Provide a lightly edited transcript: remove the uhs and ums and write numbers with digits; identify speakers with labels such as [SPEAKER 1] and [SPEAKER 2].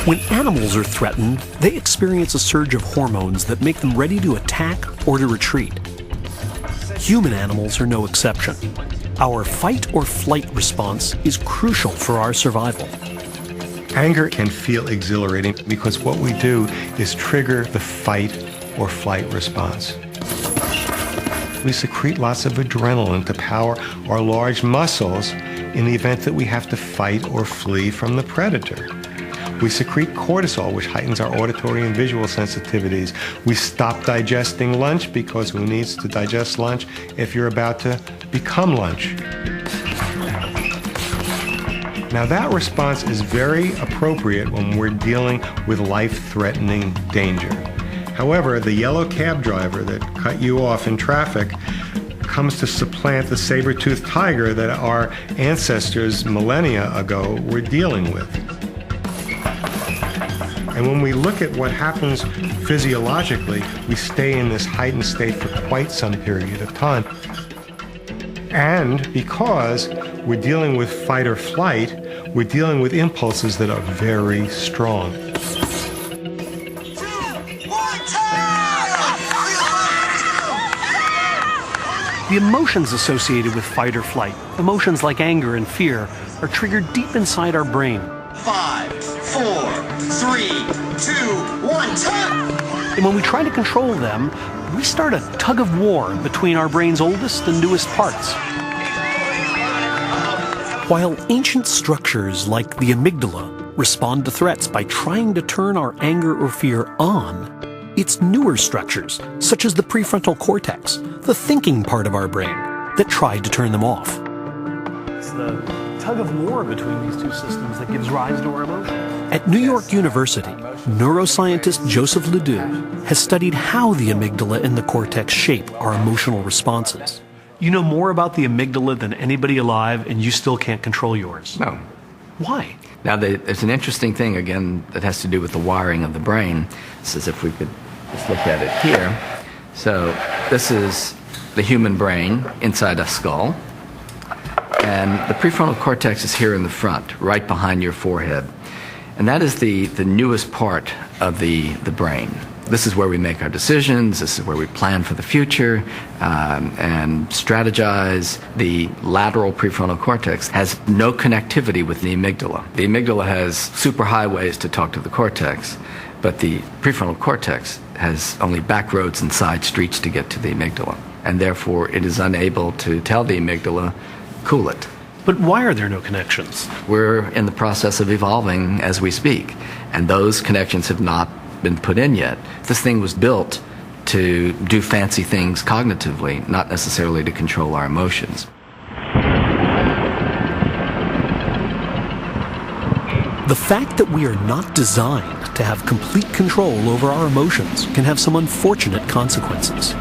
[SPEAKER 1] When animals are threatened, they experience a surge of hormones that make them ready to attack or to retreat. Human animals are no exception. Our fight or flight response is crucial for our survival.
[SPEAKER 2] Anger can feel exhilarating because what we do is trigger the fight or flight response. We secrete lots of adrenaline to power our large muscles in the event that we have to fight or flee from the predator. We secrete cortisol, which heightens our auditory and visual sensitivities. We stop digesting lunch because who needs to digest lunch if you're about to become lunch? Now that response is very appropriate when we're dealing with life-threatening danger. However, the yellow cab driver that cut you off in traffic comes to supplant the saber-toothed tiger that our ancestors millennia ago were dealing with. And when we look at what happens physiologically, we stay in this heightened state for quite some period of time. And because we're dealing with fight or flight, we're dealing with impulses that are very strong.
[SPEAKER 1] The emotions associated with fight or flight, emotions like anger and fear, are triggered deep inside our brain.
[SPEAKER 3] 5, 4, 3, 2, 1, tug!
[SPEAKER 1] And when we try to control them, we start a tug of war between our brain's oldest and newest parts. While ancient structures like the amygdala respond to threats by trying to turn our anger or fear on, it's newer structures, such as the prefrontal cortex, the thinking part of our brain, that try to turn them off. It's the tug of war between these two systems that gives rise to our emotions. At New York University, neuroscientist Joseph Ledoux has studied how the amygdala and the cortex shape our emotional responses. You know more about the amygdala than anybody alive, and you still can't control yours.
[SPEAKER 4] No.
[SPEAKER 1] Why?
[SPEAKER 4] Now, there's an interesting thing, again, that has to do with the wiring of the brain. This is if we could just look at it here. So this is the human brain inside a skull. And the prefrontal cortex is here in the front, right behind your forehead. And that is the newest part of the brain. This is where we make our decisions. This is where we plan for the future and strategize. The lateral prefrontal cortex has no connectivity with the amygdala. The amygdala has superhighways to talk to the cortex, but the prefrontal cortex has only back roads and side streets to get to the amygdala. And therefore, it is unable to tell the amygdala, cool it.
[SPEAKER 1] But why are there no connections?
[SPEAKER 4] We're in the process of evolving as we speak, and those connections have not been put in yet. This thing was built to do fancy things cognitively, not necessarily to control our emotions.
[SPEAKER 1] The fact that we are not designed to have complete control over our emotions can have some unfortunate consequences.